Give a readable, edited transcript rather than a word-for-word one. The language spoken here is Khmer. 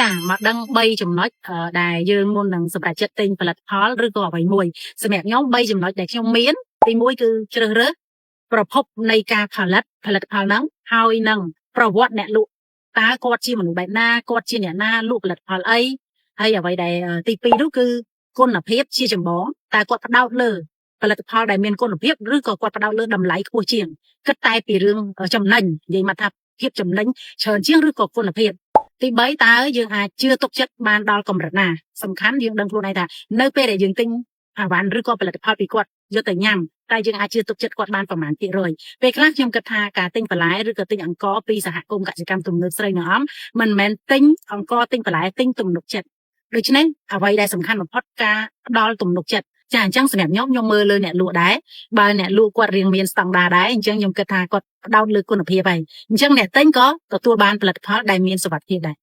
ចាមកដឹង3ចំណុចដែលយើងមុននឹងសម្រេចចិត្តទិញផលិតផលឬក៏អ្វីមួយសម្រាប់ខ្ញុំ3ចំណុចដែលខ្ញុំមានទី1គឺជ្រើសរើសប្រភពនៃការផលិតផលហ្នឹងហើយនឹងប្រវត្តិអ្នកលក់តើគាត់ជាមនុស្សបែបណាគាត់ជាអ្នកណាលក់ផលិតផលអីហើយអ្វីដែលទី2នោះគឺគុណភាពជាចម្បងតើគាត់ផ្ដោតលើផលិតផលដែលមានគុណភាពឬក៏គាត់ផ្ដោតលើតម្លៃខ្ពស់ជាងគិតតែពីរឿងចំណេញនិយាយមកថាភាពចំណេញច្រើនជាងឬក៏គុណភាពទី3តើយើងអាចជឿទុកចិត្តបានដល់កម្រិតណាសំខាន់យើងដឹងខ្លួនឯងថានៅពេលដែលយើងទិញអាវ៉ាន់ឬក៏ផលិតផលពីគាត់យកទៅញ៉ាំតែយើងអាចជឿទុកចិត្តគាត់បានប្រមាណភាគរយពេលខ្លះខ្ញុំគិតថាការទិញបន្លែឬក៏ទិញអង្ករពីសហគមន៍កសិកម្មទំនើបស្រីនិងអំមិនមែនទិញអង្ករទិញបន្លែទិញទំនុកចិត្តដូច្នេះអ្វីដែលសំខាន់បំផុតការផ្ដល់ទំនុកចិត្តចាអញ្ចឹងសម្រាប់ខ្ញុំមើលលើអ្នកលក់ដែរបើអ្នកលក់គាត់រៀងមានស្តង់ដារដែរអញ្ចឹងខ្ញុំគិតថាគាត់ផ្ដោតលើគុណភាពហើយអញ្ចឹងអ្នកទិញក៏ទទួលបានផលិតផលដែលមានសុវត្ថិភាពដែរ